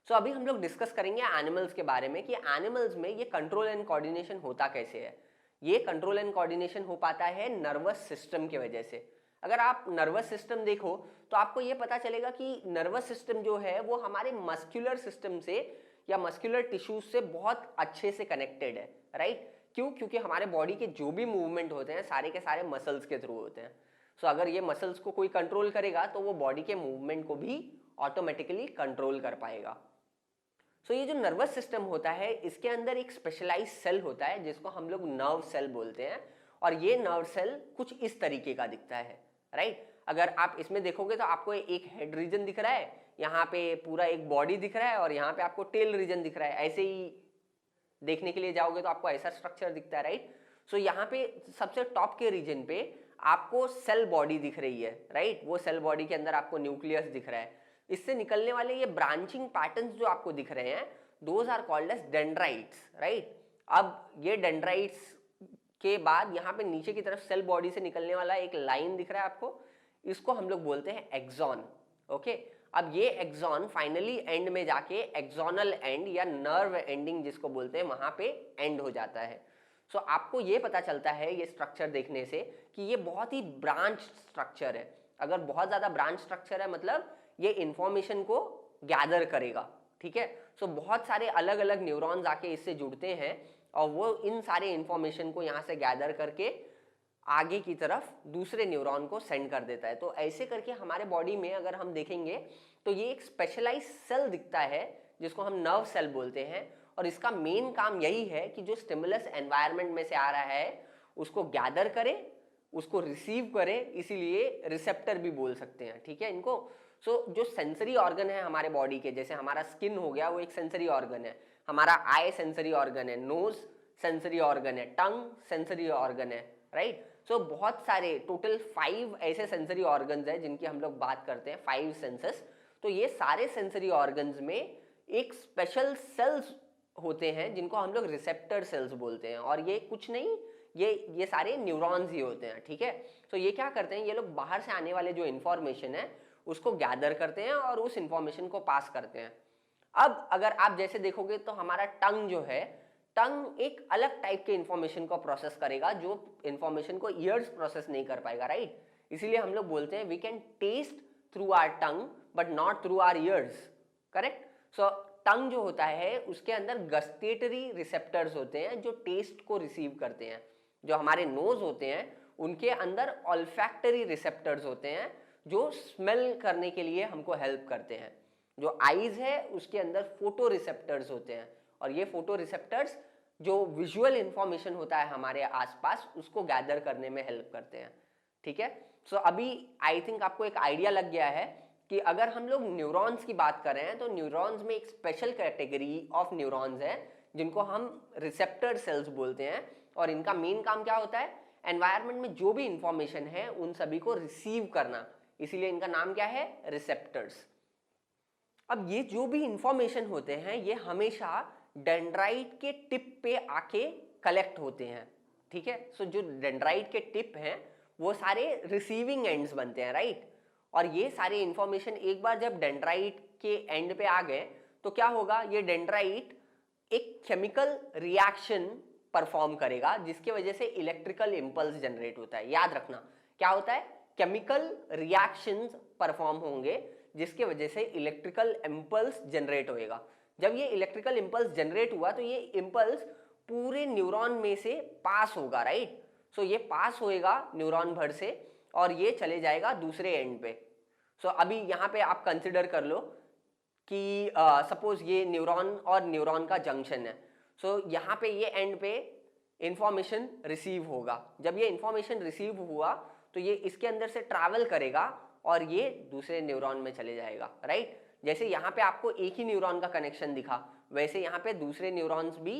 सो अभी हम लोग डिस्कस करेंगे एनिमल्स के बारे में कि एनिमल्स में ये कंट्रोल एंड कोऑर्डिनेशन होता कैसे है। ये कंट्रोल एंड कोऑर्डिनेशन हो पाता है नर्वस सिस्टम की वजह से। अगर आप नर्वस सिस्टम देखो तो आपको ये पता चलेगा कि नर्वस सिस्टम जो है वो हमारे मस्कुलर सिस्टम से या मस्कुलर टिश्यूज से बहुत अच्छे से कनेक्टेड है, राइट। क्यों? क्योंकि हमारे बॉडी के जो भी मूवमेंट होते हैं सारे के सारे मसल्स के थ्रू होते हैं। सो अगर ये मसल्स को कोई कंट्रोल करेगा तो वो बॉडी के मूवमेंट को भी ऑटोमेटिकली कंट्रोल कर पाएगा। सो ये जो नर्वस सिस्टम होता है इसके अंदर एक स्पेशलाइज सेल होता है जिसको हम लोग नर्व सेल बोलते हैं, और ये नर्व सेल कुछ इस तरीके का दिखता है, राइट। अगर आप इसमें देखोगे तो आपको एक हेड रीजन दिख रहा है, यहाँ पे पूरा एक बॉडी दिख रहा है और यहाँ पे आपको टेल रीजन दिख रहा है। ऐसे ही देखने के लिए जाओगे तो आपको ऐसा स्ट्रक्चर दिखता है, राइट। सो यहाँ पे सबसे टॉप के रीजन पे आपको सेल बॉडी दिख रही है, राइट। वो सेल बॉडी के अंदर आपको न्यूक्लियस दिख रहा है। इससे निकलने वाले ये ब्रांचिंग पैटर्न्स जो आपको दिख रहे हैं those are called as dendrites, right. अब ये डेंड्राइट्स के बाद यहाँ पे नीचे की तरफ सेल बॉडी से निकलने वाला एक लाइन दिख रहा है आपको, इसको हम लोग बोलते हैं एक्सॉन, ओके। अब ये एक्सॉन फाइनली एंड में जाके एक्सोनल एंड या नर्व एंडिंग जिसको बोलते हैं वहां पे एंड हो जाता है। सो आपको ये पता चलता है ये स्ट्रक्चर देखने से कि ये बहुत ही ब्रांच स्ट्रक्चर है। अगर बहुत ज्यादा ब्रांच स्ट्रक्चर है मतलब ये इंफॉर्मेशन को गैदर करेगा, ठीक है। सो बहुत सारे अलग अलग न्यूरॉन्स आके इससे जुड़ते हैं और वो इन सारे इंफॉर्मेशन को यहाँ से गैदर करके आगे की तरफ दूसरे न्यूरॉन को सेंड कर देता है। तो ऐसे करके हमारे बॉडी में अगर हम देखेंगे तो ये एक स्पेशलाइज सेल दिखता है जिसको हम नर्व सेल बोलते हैं, और इसका मेन काम यही है कि जो स्टिमुलस एनवायरनमेंट में से आ रहा है उसको गैदर करे, उसको रिसीव करे, इसीलिए रिसेप्टर भी बोल सकते हैं, ठीक है इनको। सो जो सेंसरी ऑर्गन है हमारे बॉडी के, जैसे हमारा स्किन हो गया वो एक सेंसरी ऑर्गन है, हमारा आई सेंसरी ऑर्गन है, नोज सेंसरी ऑर्गन है, टंग सेंसरी ऑर्गन है, राइट। सो बहुत सारे टोटल 5 ऐसे सेंसरी ऑर्गन्स हैं जिनकी हम लोग बात करते हैं, 5 सेंसस। तो ये सारे सेंसरी ऑर्गन्स में एक स्पेशल सेल्स होते हैं जिनको हम लोग रिसेप्टर सेल्स बोलते हैं, और ये कुछ नहीं, ये सारे न्यूरॉन्स ही होते हैं, ठीक है। तो ये क्या करते हैं, ये लोग बाहर से आने वाले जो इंफॉर्मेशन है उसको गैदर करते हैं और उस इंफॉर्मेशन को पास करते हैं। अब अगर आप जैसे देखोगे तो हमारा टंग जो है, टंग एक अलग टाइप के इंफॉर्मेशन को प्रोसेस करेगा जो इंफॉर्मेशन को ईयर्स प्रोसेस नहीं कर पाएगा, राइट। इसीलिए हम लोग बोलते हैं we can taste through our tongue but not through our ears, correct. So tongue जो होता है उसके अंदर गस्टेटरी रिसेप्टर्स होते हैं जो टेस्ट को रिसीव करते हैं। जो हमारे नोज होते हैं उनके अंदर ऑल्फैक्टरी रिसेप्टर्स होते हैं जो स्मेल करने के लिए हमको हेल्प करते हैं। जो आईज है उसके अंदर फोटो रिसेप्टर्स होते हैं, और ये फोटो रिसेप्टर्स जो विजुअल इंफॉर्मेशन होता है हमारे आसपास उसको गैदर करने में हेल्प करते हैं, ठीक है। सो अभी आई थिंक आपको एक आइडिया लग गया है कि अगर हम लोग न्यूरॉन्स की बात कर रहे हैं तो न्यूरॉन्स में एक स्पेशल कैटेगरी ऑफ न्यूरॉन्स है जिनको हम रिसेप्टर सेल्स बोलते हैं, और इनका मेन काम क्या होता है, एनवायरनमेंट में जो भी इंफॉर्मेशन है उन सभी को रिसीव करना, इसीलिए इनका नाम क्या है, रिसेप्टर्स। अब ये जो भी इंफॉर्मेशन होते हैं ये हमेशा डेंड्राइट के टिप पे आके कलेक्ट होते हैं, ठीक है। सो जो डेंड्राइट के टिप हैं वो सारे रिसीविंग एंड्स बनते हैं, राइट। और ये सारे इंफॉर्मेशन एक बार जब डेंड्राइट के एंड पे आ गए तो क्या होगा, ये डेंड्राइट एक केमिकल रिएक्शन परफॉर्म करेगा जिसकी वजह से इलेक्ट्रिकल इंपल्स जनरेट होता है। याद रखना क्या होता है, केमिकल रिएक्शंस परफॉर्म होंगे जिसके वजह से इलेक्ट्रिकल इंपल्स जनरेट होएगा। जब ये इलेक्ट्रिकल इंपल्स जनरेट हुआ तो ये इंपल्स पूरे न्यूरॉन में से पास होगा, राइट। सो ये पास होएगा न्यूरॉन भर से और ये चले जाएगा दूसरे एंड पे। सो अभी यहाँ पे आप कंसिडर कर लो कि सपोज ये न्यूरॉन और न्यूरॉन का जंक्शन है। सो यहाँ पे ये एंड पे इंफॉर्मेशन रिसीव होगा। जब ये इंफॉर्मेशन रिसीव हुआ तो ये इसके अंदर से ट्रैवल करेगा और ये दूसरे न्यूरॉन में चले जाएगा, राइट। जैसे यहाँ पे आपको एक ही न्यूरॉन का कनेक्शन दिखा, वैसे यहाँ पे दूसरे न्यूरॉन्स भी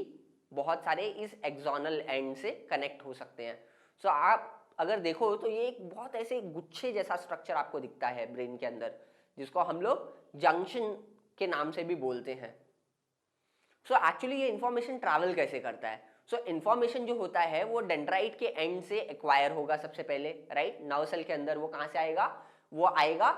बहुत सारे इस एक्सोनल एंड से कनेक्ट हो सकते हैं। सो आप अगर देखो तो ये एक बहुत ऐसे गुच्छे जैसा स्ट्रक्चर आपको दिखता है ब्रेन के अंदर जिसको हम लोग जंक्शन के नाम से भी बोलते हैं। सो एक्चुअली ये इंफॉर्मेशन ट्रैवल कैसे करता है, सो इंफॉर्मेशन जो होता है वो डेंड्राइट के एंड से एक्वायर होगा सबसे पहले, राइट। नर्व सेल के अंदर वो कहाँ से आएगा, वो आएगा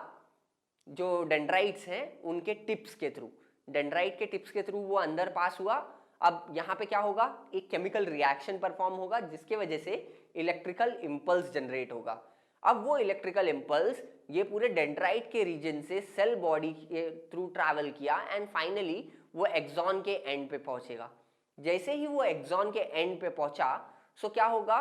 जो डेंड्राइट्स हैं उनके टिप्स के थ्रू। डेंड्राइट के टिप्स के थ्रू वो अंदर पास हुआ। अब यहाँ पे क्या होगा, एक केमिकल रिएक्शन परफॉर्म होगा जिसके वजह से इलेक्ट्रिकल इंपल्स जनरेट होगा। अब वो इलेक्ट्रिकल इंपल्स ये पूरे डेंड्राइट के रीजन से सेल बॉडी के थ्रू ट्रैवल किया एंड फाइनली वो एक्सॉन के एंड पे पहुंचेगा। जैसे ही वो एक्सॉन के एंड पे पहुंचा, सो क्या होगा,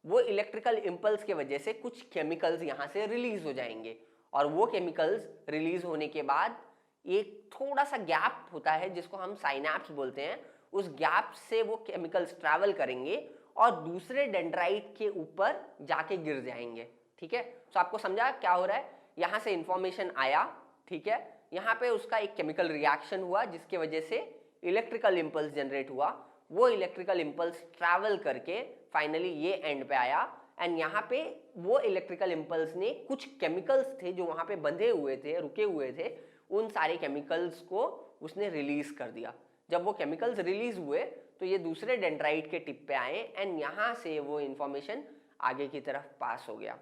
वो इलेक्ट्रिकल इंपल्स के वजह से कुछ केमिकल्स यहाँ से रिलीज हो जाएंगे और वो केमिकल्स रिलीज होने के बाद एक थोड़ा सा गैप होता है जिसको हम साइनैप्स बोलते हैं, उस गैप से वो केमिकल्स ट्रैवल करेंगे और दूसरे डेंड्राइट के ऊपर जाके गिर जाएंगे। ठीक है, तो आपको समझा क्या हो रहा है, यहाँ से इंफॉर्मेशन आया, ठीक है, यहाँ पे उसका एक केमिकल रिएक्शन हुआ जिसके वजह से इलेक्ट्रिकल इंपल्स जनरेट हुआ, वो इलेक्ट्रिकल इंपल्स ट्रैवल करके फाइनली ये एंड पे आया एंड यहाँ पे वो इलेक्ट्रिकल इंपल्स ने कुछ केमिकल्स थे जो वहाँ पे बंधे हुए थे, रुके हुए थे, उन सारे केमिकल्स को उसने रिलीज कर दिया। जब वो केमिकल्स रिलीज हुए तो ये दूसरे डेंड्राइट के टिप पे आए एंड यहाँ से वो इंफॉर्मेशन आगे की तरफ पास हो गया।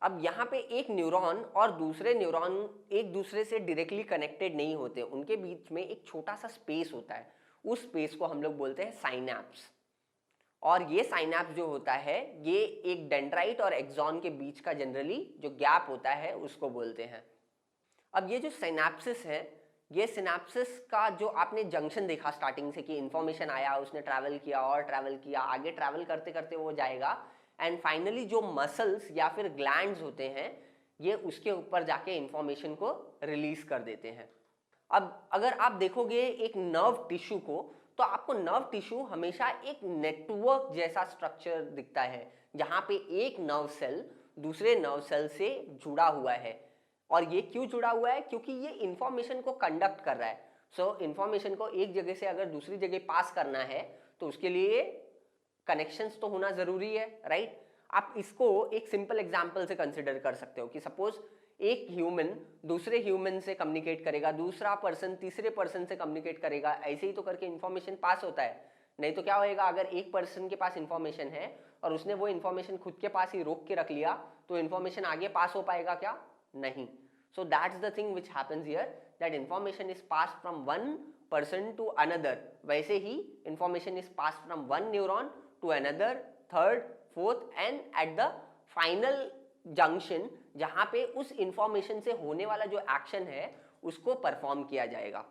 अब यहाँ पे एक न्यूरॉन और दूसरे न्यूरॉन एक दूसरे से डायरेक्टली कनेक्टेड नहीं होते, उनके बीच में एक छोटा सा स्पेस होता है, उस स्पेस को हम लोग बोलते हैं साइनैप्स। और ये साइनैप्स जो होता है ये एक डेंड्राइट और एक्सॉन के बीच का जनरली जो गैप होता है उसको बोलते हैं। अब ये जो सिनेप्सिस है, ये सिनेप्सिस का जो आपने जंक्शन देखा स्टार्टिंग से कि इंफॉर्मेशन आया, उसने ट्रैवल किया और ट्रैवल किया, आगे ट्रैवल करते करते वो जाएगा एंड फाइनली जो मसल्स या फिर ग्लैंड्स होते हैं ये उसके ऊपर जाके इंफॉर्मेशन को रिलीज कर देते हैं। अब अगर आप देखोगे एक नर्व टिश्यू को तो आपको नर्व टिश्यू हमेशा एक नेटवर्क जैसा स्ट्रक्चर दिखता है जहां पे एक नर्व सेल दूसरे नर्व सेल से जुड़ा हुआ है। और ये क्यों जुड़ा हुआ है, क्योंकि ये इंफॉर्मेशन को कंडक्ट कर रहा है। सो इंफॉर्मेशन को एक जगह से अगर दूसरी जगह पास करना है तो उसके लिए कनेक्शंस तो होना जरूरी है, राइट। आप इसको एक सिंपल एग्जांपल से कंसिडर कर सकते हो कि सपोज एक ह्यूमन दूसरे ह्यूमन से कम्युनिकेट करेगा, दूसरा पर्सन तीसरे पर्सन से कम्युनिकेट करेगा, ऐसे ही तो करके इंफॉर्मेशन पास होता है। नहीं तो क्या होएगा, अगर एक पर्सन के पास इंफॉर्मेशन है और उसने वो इंफॉर्मेशन खुद के पास ही रोक के रख लिया तो इंफॉर्मेशन आगे पास हो पाएगा क्या, नहीं। So that's the thing which happens here, that information is passed from one person to another. वैसे ही information is passed from one neuron to another, third, fourth and at the final junction जहां पे उस information से होने वाला जो action है उसको परफॉर्म किया जाएगा।